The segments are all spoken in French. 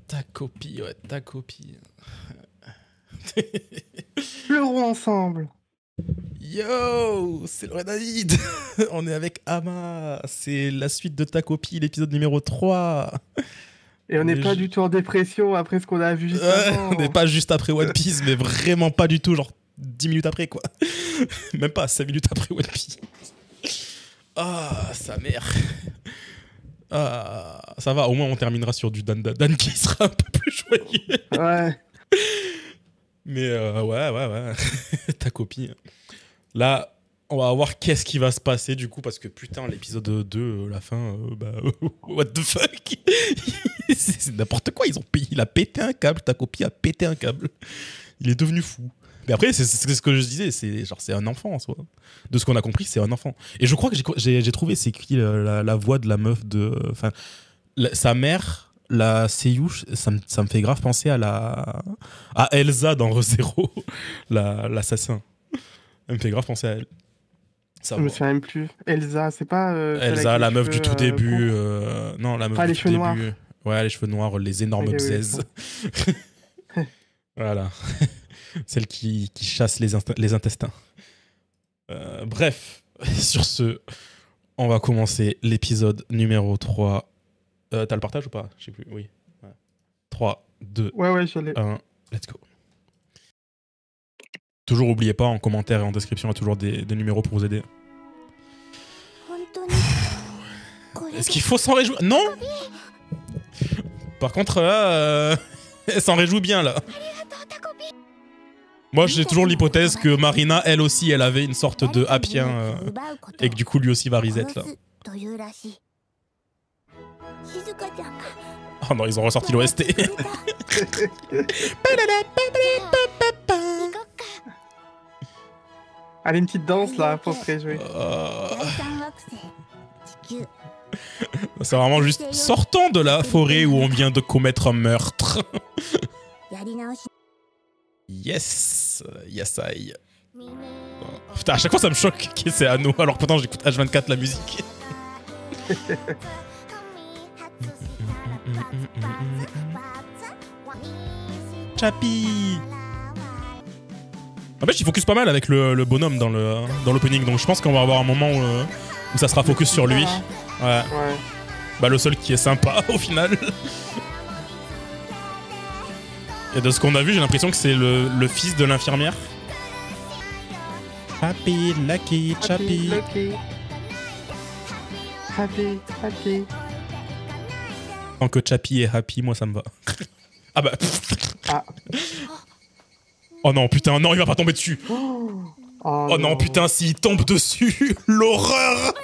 Ta copie, ouais, ta copie. Pleurons ensemble. Yo, c'est le David. On est avec Ama. C'est la suite de ta copie, l'épisode numéro 3. Et on n'est pas du tout en dépression après ce qu'on a vu juste avant. On n'est pas juste après One Piece, mais vraiment pas du tout, genre 10 minutes après, quoi. Même pas 5 minutes après One Piece. Ah, sa mère. Ah, ça va, au moins on terminera sur du Dan qui sera un peu plus joyeux. Ouais. Mais ouais. Ta copie. Là, on va voir qu'est-ce qui va se passer du coup, parce que putain, l'épisode 2, la fin, what the fuck. C'est n'importe quoi, il a pété un câble, ta copie a pété un câble. Il est devenu fou. Mais après, c'est ce que je disais, c'est un enfant en soi. De ce qu'on a compris, c'est un enfant. Et je crois que j'ai trouvé, c'est qui la voix de la meuf de... Enfin, sa mère, la Seiyu, ça me fait grave penser à Elsa dans Re:Zero, l'assassin. Elle me fait grave penser à elle. Je me souviens même plus. Elsa, c'est pas... Elsa, la meuf du tout début. Non, la meuf du tout début. Noirs. Ouais, les cheveux noirs, les énormes bzaises. Voilà. Celle qui chasse les intestins. Bref, sur ce, on va commencer l'épisode numéro 3. T'as le partage ou pas? Je sais plus, oui. Ouais. 3, 2, ouais, je l'ai. 1, let's go. Toujours, oubliez pas, en commentaire et en description, il y a toujours des numéros pour vous aider. Est-ce qu'il faut s'en réjouir? Non. Par contre, là, elle s'en réjouit bien, là. Moi, j'ai toujours l'hypothèse que Marina, elle aussi, elle avait une sorte de happien et que du coup, lui aussi va reset, là. Oh non, ils ont ressorti l'OST. Allez, une petite danse, là, pour se réjouir. C'est vraiment juste sortons de la forêt où on vient de commettre un meurtre. Yes, yes I. Putain, à chaque fois ça me choque que c'est à nous, alors que pourtant j'écoute H24 la musique. Chappy. En fait, il focus pas mal avec le bonhomme dans l'opening, donc je pense qu'on va avoir un moment où ça sera focus sur lui. Ouais. Bah, le seul qui est sympa au final. Et de ce qu'on a vu, j'ai l'impression que c'est le fils de l'infirmière. Happy, lucky, Chappy. Happy. Tant que Chappy est happy, moi ça me va. Ah bah. Ah. Oh non, putain, non, il va pas tomber dessus. Oh non, putain, s'il tombe dessus, l'horreur.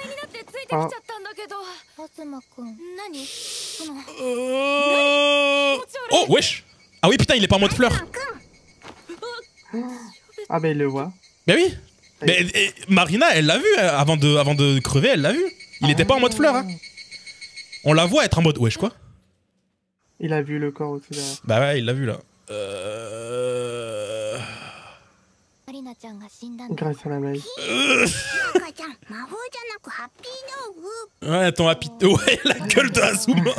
Ah. Oh, wesh. Ah oui, putain, il est pas en mode fleur. Ah bah il le voit. Bah oui. Mais Marina, elle l'a vu avant de crever, elle l'a vu. Il était pas en mode fleur. Hein. On la voit être en mode wesh quoi. Il a vu le corps aussi derrière. Bah ouais, il l'a vu là. Grâce à la magie. Ouais, ton happy... Ouais, la gueule de Azuma.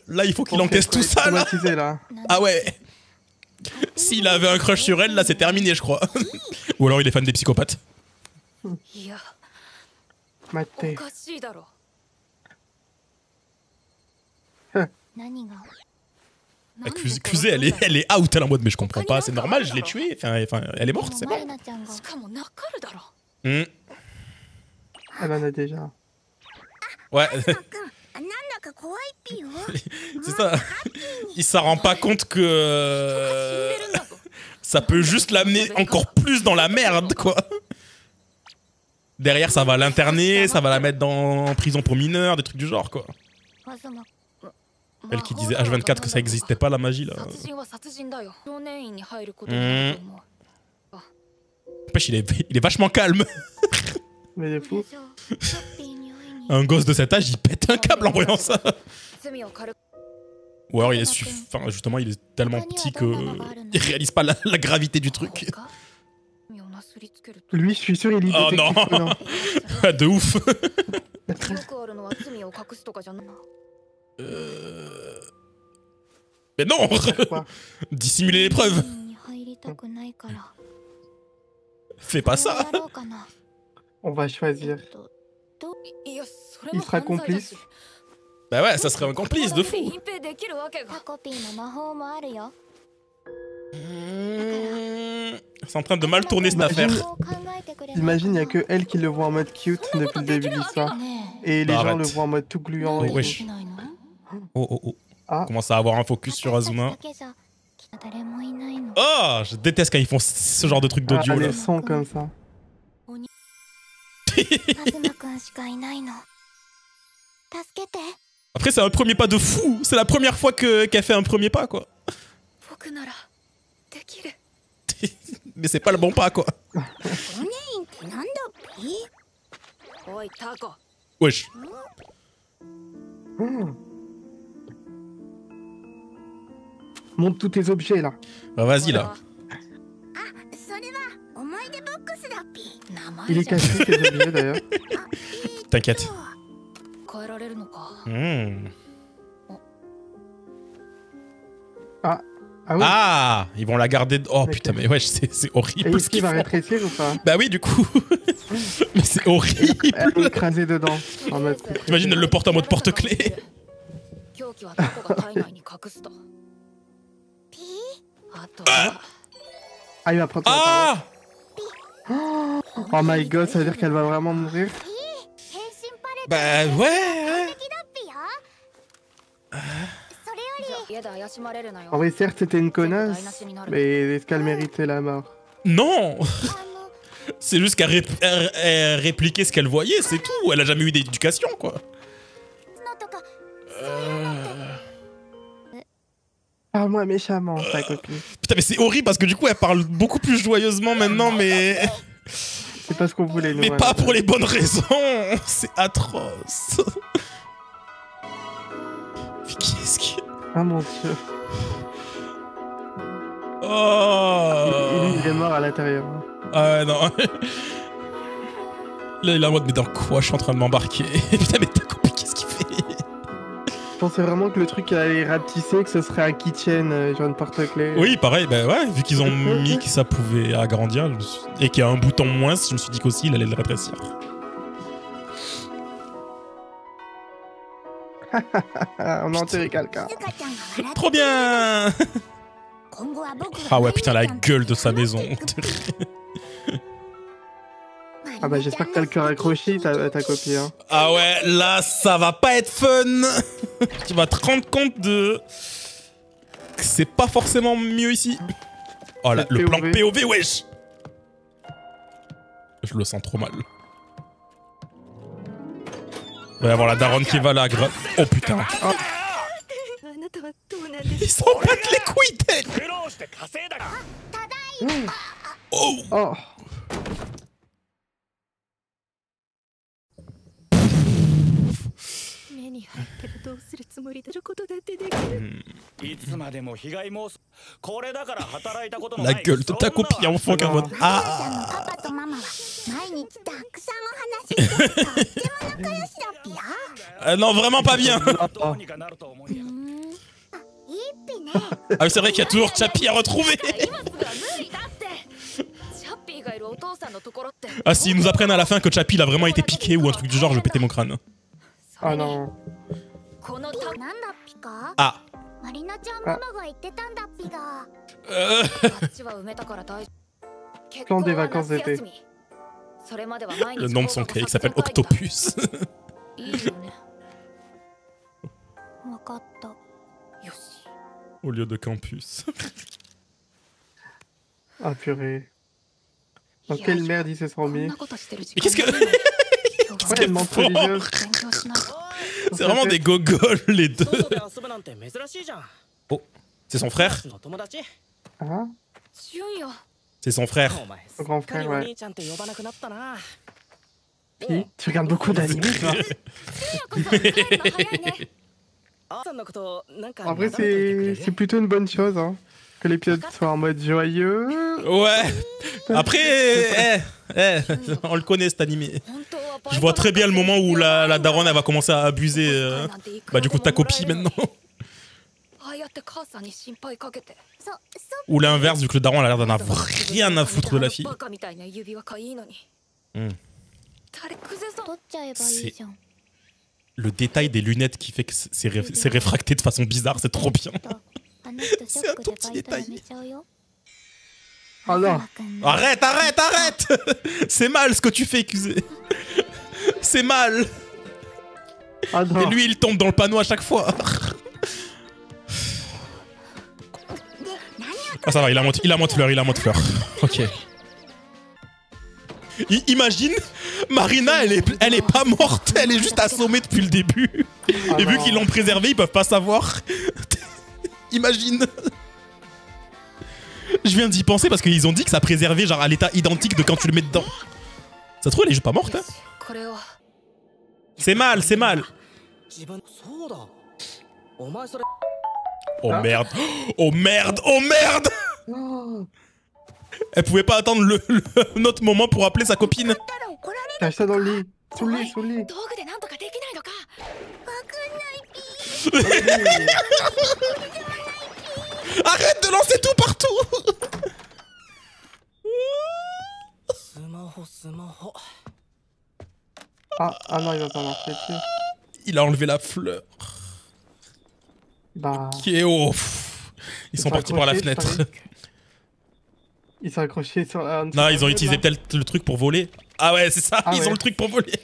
Là, il faut qu'il encaisse tout ça, là. Là. Ah ouais. S'il avait un crush sur elle, là, c'est terminé, je crois. Ou alors il est fan des psychopathes. Maté. Accusée, elle est out, elle est en mode, mais je comprends pas, c'est normal, je l'ai tuée. Enfin, elle est morte, c'est bon. Elle en a déjà. Ouais. C'est ça. Il s'en rend pas compte que ça peut juste l'amener encore plus dans la merde, quoi. Derrière, ça va l'interner, ça va la mettre en prison pour mineurs, des trucs du genre, quoi. Elle qui disait H24 que ça existait pas, la magie, là. N'empêche, il est vachement calme. Mais c'est fou. Un gosse de cet âge, il pète un câble en voyant ça. Ou alors, enfin, justement, il est tellement petit qu'il réalise pas la gravité du truc. Lui, je suis sûr, il est Oh non. De ouf. après. Mais non. Quoi? Dissimuler les preuves. Fais pas ça. On va choisir. Il sera complice. Bah ouais, ça serait un complice de fou. C'est en train de mal tourner cette affaire. Imagine, il n'y a que elle qui le voit en mode cute depuis le début de l'histoire. Et les Bah, gens arrête. le voient en mode tout gluant. Oh, et tout. wesh. Oh oh oh. Ah. Commence à avoir un focus sur Azuma. Oh, je déteste quand ils font ce genre de truc d'audio là. Les sons comme ça. Après, c'est un premier pas de fou. C'est la première fois qu'elle fait un premier pas, quoi. Mais c'est pas le bon pas, quoi. Wesh. Montre tous tes objets là. Bah vas-y là. Il est caché tes objets d'ailleurs. T'inquiète. Hmm. Ah oui. Ah, ils vont la garder. Oh putain, mais wesh, c'est horrible. Et ce ici, il qu'ils va font. rétrécir ou pas? Bah oui, du coup. Mais c'est horrible. Elle est écrasée dedans. En mode... T'imagines, elle le porte en mode porte-clés. Ah, il va prendre la Ah. parole. Oh my god, ça veut dire qu'elle va vraiment mourir? Bah ouais. En vrai, certes, c'était une connasse, mais est-ce qu'elle méritait la mort? Non. C'est juste qu'elle répliquait ce qu'elle voyait, c'est tout. Elle a jamais eu d'éducation, quoi. Parle-moi méchamment, ta copine. Putain, mais c'est horrible parce que du coup, elle parle beaucoup plus joyeusement maintenant, mais... C'est pas ce qu'on voulait, nous. Mais voilà. pas pour les bonnes raisons. C'est atroce. Mais qu'est-ce qui... Ah mon dieu. Oh. Il est mort à l'intérieur. Ah ouais, non. Là, il est en mode, mais dans quoi je suis en train de m'embarquer? Putain, mais ta copine, qu'est-ce qu'il fait? Je pensais vraiment que le truc allait rapetisser, que ce serait un kitchen, genre une porte-clés. Oui, pareil, bah ouais, vu qu'ils ont mis que ça pouvait agrandir, et qu'il y a un bouton moins, je me suis dit qu'aussi, il allait le rétrécir. On a enterré quelqu'un. Trop bien. Ah ouais, putain, la gueule de sa maison. Ah bah j'espère que t'as le cœur accroché, ta copine. Hein. Ah ouais, là, ça va pas être fun. Tu vas te rendre compte de... que c'est pas forcément mieux ici. Oh là, le plan POV, wesh. Je le sens trop mal. Il va y avoir la daronne qui va là, oh putain. Oh. Ils s'en battent les couilles, tête. Oh. Oh. La gueule de ta copine en fond en mode ah. Non, vraiment pas bien. Ah, c'est vrai qu'il y a toujours Chappie à retrouver. Ah, s'ils nous apprennent à la fin que Chappie il a vraiment été piqué ou un truc du genre, je vais péter mon crâne. Ah non. Ah. Plan des vacances d'été. Le nom de son cake s'appelle Octopus. Au lieu de campus. Ah purée. Dans quelle merde il se sent mis? Mais qu'est-ce que... C'est vraiment des gogoles les deux. Oh, c'est son frère? Ah? C'est son frère. Son grand frère, ouais. Puis, tu regardes beaucoup d'anime, toi. En vrai, c'est plutôt une bonne chose, hein. Que l'épisode soit en mode joyeux. Ouais. Après, on le connaît cet animé. Je vois très bien le moment où la daronne elle va commencer à abuser bah du coup ta copie maintenant. Ou l'inverse vu que le daron a l'air d'en avoir rien à foutre de la fille. C'est le détail des lunettes qui fait que c'est réfracté de façon bizarre, c'est trop bien. C'est un tout petit détail. Oh non. Arrête, arrête, arrête. C'est mal ce que tu fais, Excusez. C'est mal. Ah non. Et lui, il tombe dans le panneau à chaque fois. Ah ça va, il a moins de fleurs, Ok. Imagine, Marina, elle est pas morte, elle est juste assommée depuis le début. Et vu qu'ils l'ont préservée, ils peuvent pas savoir. Imagine. Je viens d'y penser parce qu'ils ont dit que ça préservait genre à l'état identique de quand tu le mets dedans. Ça se trouve, elle est juste pas morte. Hein. C'est mal, c'est mal. Oh merde, oh merde, oh merde. Elle pouvait pas attendre notre moment pour appeler sa copine. Cache ça dans le lit. Sous le lit, sous le lit. Arrête de lancer tout partout. Ah non, il va pas marcher dessus. Il a enlevé la fleur. Bah... Qui est haut. Ils sont partis par la fenêtre. Ils sont accrochés sur la... Non, ils ont utilisé peut-être le truc pour voler. Ah ouais, c'est ça, ils ont le truc pour voler.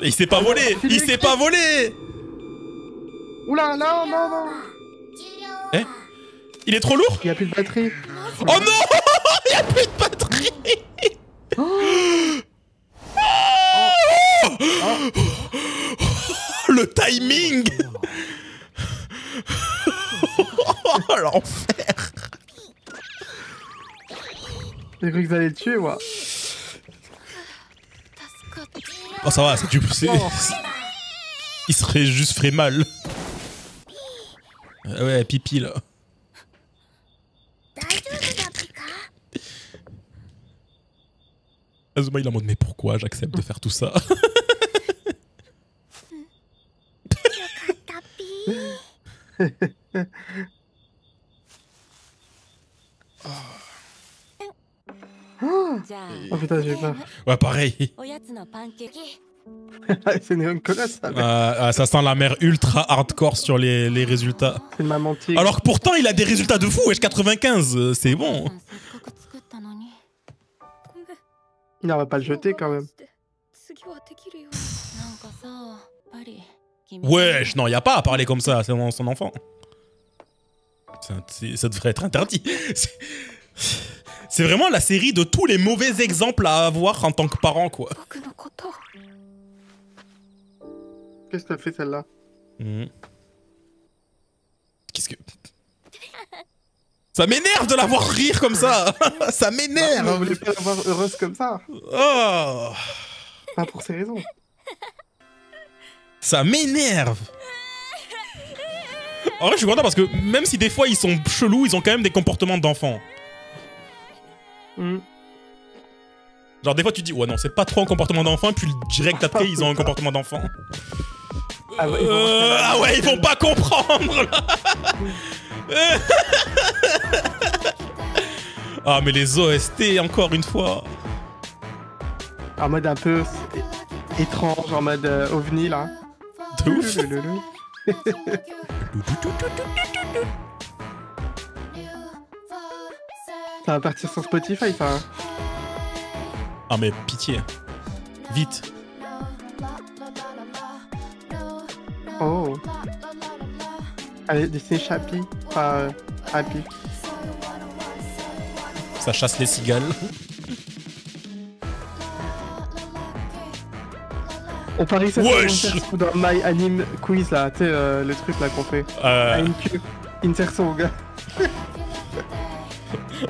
Il s'est pas volé. Il s'est pas volé. Oula, non, non, non. Eh, il est trop lourd. Il y a plus de batterie. Oh non. Il y a plus de batterie. Le timing. Oh l'enfer. J'ai cru qu'ils allaient le tuer, moi. Oh ça va, c'est du... Il serait juste fait mal. Ouais, pipi là. Azuma il est en mode mais pourquoi j'accepte de faire tout ça. Oh putain, j'ai peur. Ouais, pareil. C'est une colosse, ça. Ça sent la mère ultra hardcore sur les résultats. C'est le maman tigre. Alors que pourtant, il a des résultats de fou, wesh, 95, c'est bon. Non, on va pas le jeter quand même. Wesh, non, y a pas à parler comme ça, c'est son enfant. Ça devrait être interdit. C'est vraiment la série de tous les mauvais exemples à avoir en tant que parent, quoi. Qu'est-ce que t'as fait celle-là? Qu'est-ce que... Ça m'énerve de la voir rire comme ça. Ça m'énerve. On voulait pas la voir heureuse comme ça. Oh. Pas pour ces raisons. Ça m'énerve. En vrai, je suis content parce que même si des fois ils sont chelous, ils ont quand même des comportements d'enfants. Genre des fois tu dis ouais non c'est pas trop un comportement d'enfant, puis direct après ils ont un comportement d'enfant. Ah ouais, ils vont pas comprendre là. Ah mais les OST encore une fois. En mode un peu étrange, en mode ovni là. De ouf. Ça va partir sur Spotify ça. Ah mais pitié. Vite. Oh. Allez, Disney Chappie. Enfin, Happy. Ça chasse les cigales. On parie que ça Wesh. dans My Anime Quiz là, tu sais, le truc là qu'on fait. Insert son gars.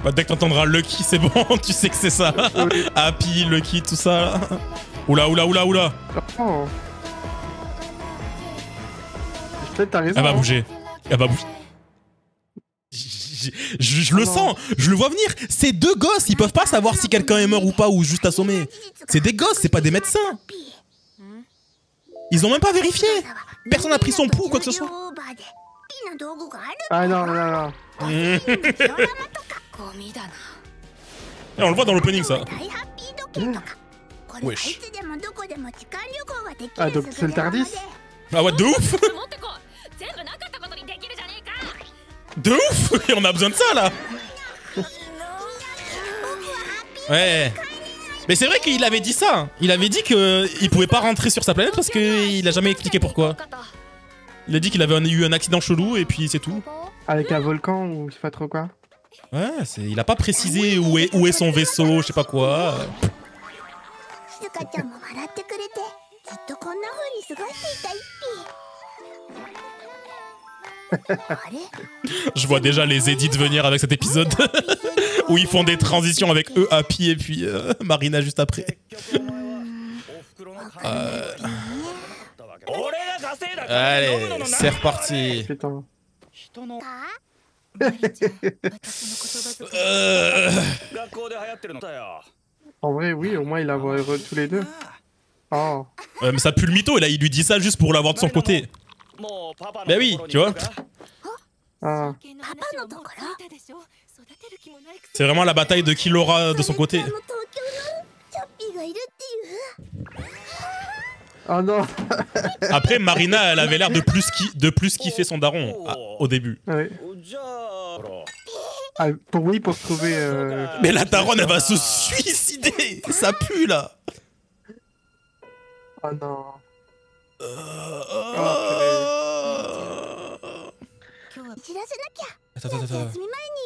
Bah dès que t'entendras Lucky, c'est bon, tu sais que c'est ça. Oui. Happy, Lucky, tout ça là. Oula, oula, oula, oula. Oh. Peut-être t'as raison. Elle va bouger. Elle va bouger. je le sens, je le vois venir. Ces deux gosses, ils peuvent pas savoir si quelqu'un est mort ou pas ou juste assommé. C'est des gosses, c'est pas des médecins. Ils ont même pas vérifié. Personne n'a pris son pouls ou quoi que ce soit. Ah non, non, non. Et on le voit dans l'opening ça. Wesh. Ah donc c'est le Tardis. Ah ouais, de ouf. De ouf. Et on a besoin de ça là. Ouais. Mais c'est vrai qu'il avait dit ça. Il avait dit qu'il pouvait pas rentrer sur sa planète parce qu'il a jamais expliqué pourquoi. Il a dit qu'il avait eu un accident chelou et puis c'est tout. Avec un volcan ou je sais pas trop quoi. Ouais, il a pas précisé où est son vaisseau, je sais pas quoi. Je vois déjà les edits venir avec cet épisode où ils font des transitions avec eux, Happy et puis Marina juste après. Allez, c'est reparti. Putain. En vrai, oui, au moins il a heureux tous les deux. Oh. Mais ça pue le mytho, et là il lui dit ça juste pour l'avoir de son côté. Bah oui, tu vois. Ah. C'est vraiment la bataille de qui l'aura de son côté. Oh non. Après, Marina, elle avait l'air de plus kiffer son daron au début. Ouais. Ah, pour se trouver... Mais la daronne, elle va se suicider. Ça pue, là. Oh non. Attends.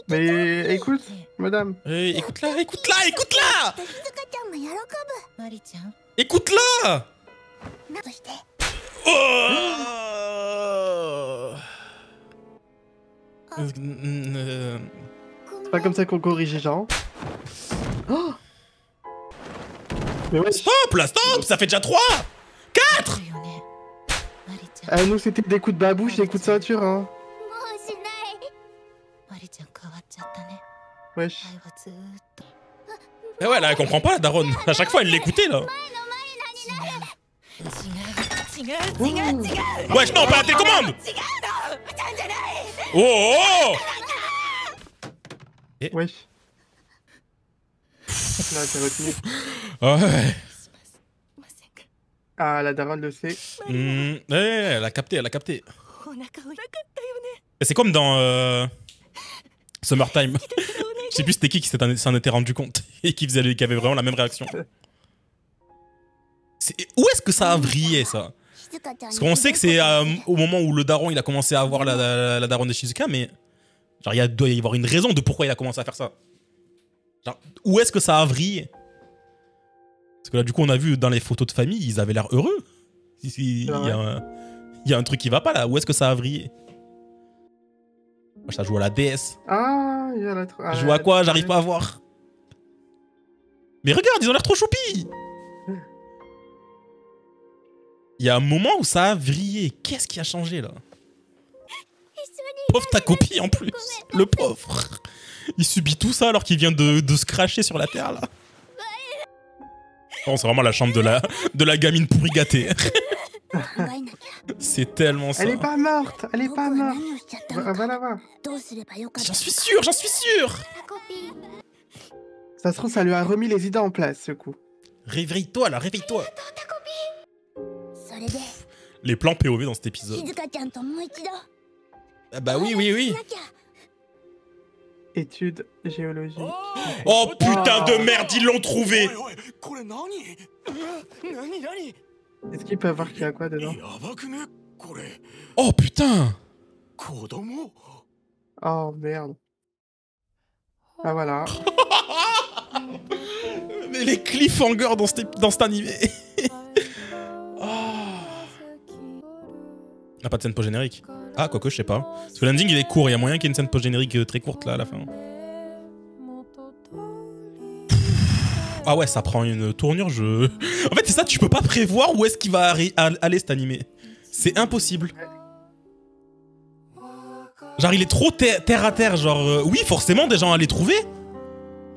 Mais écoute, madame. Hey, écoute-la. Écoute-la. C'est pas comme ça qu'on corrige les gens. Oh. Mais ouais. Stop, là, stop. Ça fait déjà 3 4. Nous c'était des coups de babouche, des coups de ceinture, hein. Wesh. Eh ouais, là, elle comprend pas, la daronne. À chaque fois, elle l'écoutait, là. Wesh, non, pas la télécommande. Oh. Wesh. Là, t'es retenu. Ouais. Ah, la daronne le sait. Elle a capté. Et c'est comme dans Summertime. Je sais plus c'était qui s'en était rendu compte et qui avait vraiment la même réaction. Où est-ce que ça a vrillé, ça? Parce qu'on sait que c'est au moment où le daron il a commencé à avoir la daronne de Shizuka, mais genre il doit y avoir une raison de pourquoi il a commencé à faire ça. Genre, où est-ce que ça a vrillé? Parce que là, du coup, on a vu dans les photos de famille, ils avaient l'air heureux. Il y a un truc qui va pas là. Où est-ce que ça a vrillé? Moi, ça joue à la DS. Ah, il y a la... Ça joue à quoi? J'arrive pas à voir. Mais regarde, ils ont l'air trop choupis. Il y a un moment où ça a vrillé. Qu'est-ce qui a changé là? Pauvre ta copie en plus. Le pauvre. Il subit tout ça alors qu'il vient de se cracher sur la terre là. Oh, c'est vraiment la chambre de la gamine pourri gâtée. C'est tellement ça. Elle est pas morte. Va la voir. J'en suis sûr. Ça se trouve, ça lui a remis les idées en place, ce coup. Réveille-toi là, réveille-toi. Les plans POV dans cet épisode. Ah bah oui. Études géologiques. Oh putain de merde, ils l'ont trouvé. Est-ce qu'ils peuvent voir qu'il y a quoi dedans? Oh putain. Oh merde. Ah voilà. Mais les cliffhangers dans cet animé. Ah, pas de scène post-générique. Ah, quoique, je sais pas. Parce que l'ending il est court, il y a moyen qu'il y ait une scène post-générique très courte là à la fin. Ah ouais, ça prend une tournure, En fait, c'est ça, tu peux pas prévoir où est-ce qu'il va aller cet animé. C'est impossible. Genre, il est trop terre à terre. Genre, oui, forcément, des gens allaient trouver.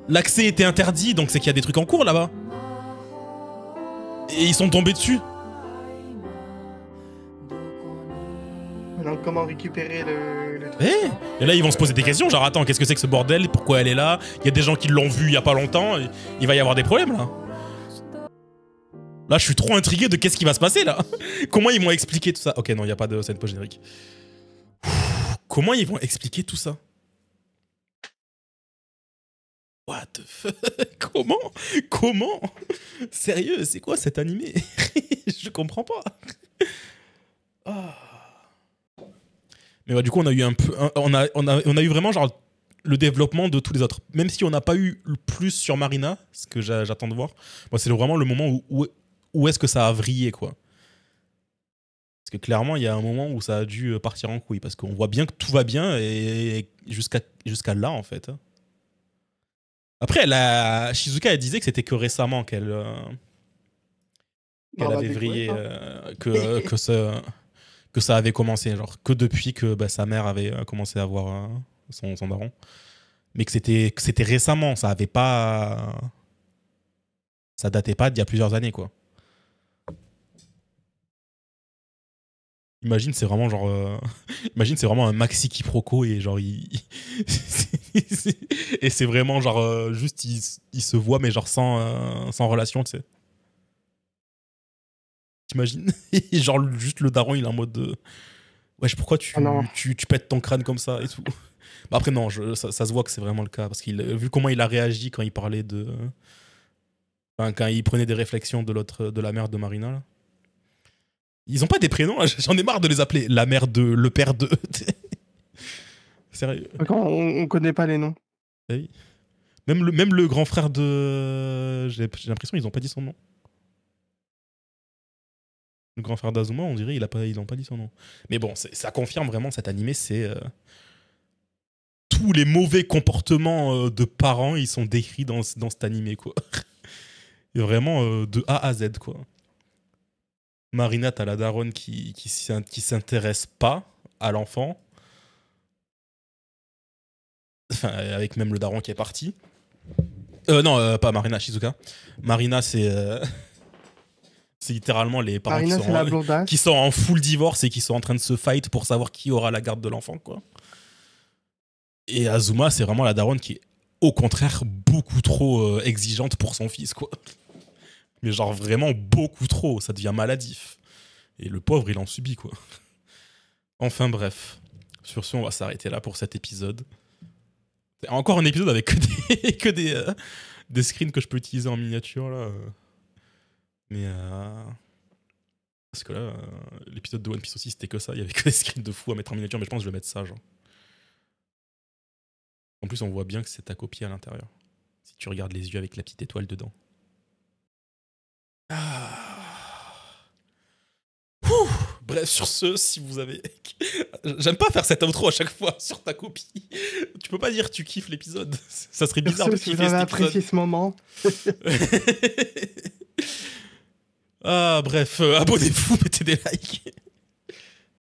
L'accès était interdit, donc c'est qu'il y a des trucs en cours là-bas. Et ils sont tombés dessus. Donc comment récupérer le truc? Et là, ils vont se poser des questions. Genre, attends, qu'est-ce que c'est que ce bordel? Pourquoi elle est là? Il y a des gens qui l'ont vue il y a pas longtemps. Il va y avoir des problèmes là. Là, je suis trop intrigué de qu'est-ce qui va se passer là. Comment ils vont expliquer tout ça? Ok, non, il n'y a pas de scène post-générique. Comment ils vont expliquer tout ça? What the fuck? Comment? Sérieux, c'est quoi cet animé? Je comprends pas. Oh. Mais ouais, du coup, on a eu un peu, on a eu vraiment genre le développement de tous les autres. Même si on n'a pas eu le plus sur Marina, ce que j'attends de voir. Moi, c'est vraiment le moment où est-ce que ça a vrillé, quoi. Parce que clairement, il y a un moment où ça a dû partir en couille. Parce qu'on voit bien que tout va bien et jusqu'à là, en fait. Après, Shizuka, elle disait que c'était que récemment qu'elle avait vrillé, que ça avait commencé. Genre, que depuis que sa mère avait commencé à avoir son daron. Mais que c'était récemment. Ça datait pas d'il y a plusieurs années, quoi. Imagine, c'est vraiment genre. Imagine, c'est vraiment un maxi quiproquo et genre et c'est vraiment genre juste il se voit mais genre sans relation, tu sais. T'imagines? Et genre juste le daron il est en mode de... Wesh, pourquoi tu pètes ton crâne comme ça et tout. Bah après non, ça se voit que c'est vraiment le cas parce qu'il vu comment il a réagi quand il parlait de... Enfin, quand il prenait des réflexions de la mère de Marina là. Ils ont pas des prénoms, là. J'en ai marre de les appeler la mère de, le père de. Sérieux. On connaît pas les noms. Oui. Même le grand frère de... J'ai l'impression qu'ils ont pas dit son nom. Le grand frère d'Azuma, on dirait ils n'ont pas dit son nom. Mais bon, ça confirme vraiment cet animé, c'est... tous les mauvais comportements de parents, ils sont décrits dans cet animé, quoi. Et vraiment de A à Z, quoi. Marina, t'as la daronne qui s'intéresse pas à l'enfant. Enfin, avec même le daron qui est parti. Non, pas Marina, Shizuka. Marina, c'est littéralement les parents qui sont en full divorce et qui sont en train de se fight pour savoir qui aura la garde de l'enfant, quoi. Et Azuma, c'est vraiment la daronne qui est, au contraire, beaucoup trop exigeante pour son fils, quoi. Mais genre vraiment beaucoup trop, ça devient maladif. Et le pauvre, il en subit, quoi. Enfin bref. Sur ce, on va s'arrêter là pour cet épisode. C'est encore un épisode avec que des screens que je peux utiliser en miniature, là. Mais... Parce que là, l'épisode de One Piece aussi, c'était que ça. Il y avait que des screens de fou à mettre en miniature, mais je pense que je vais mettre ça, genre. En plus, on voit bien que c'est ta copie à l'intérieur. Si tu regardes les yeux avec la petite étoile dedans. Bref, sur ce, si vous avez... J'aime pas faire cette outro à chaque fois sur ta copie. Tu peux pas dire tu kiffes l'épisode. Ça serait bizarre de kiffer cet épisode. Apprécié ce moment. Bref, abonnez-vous, mettez des likes.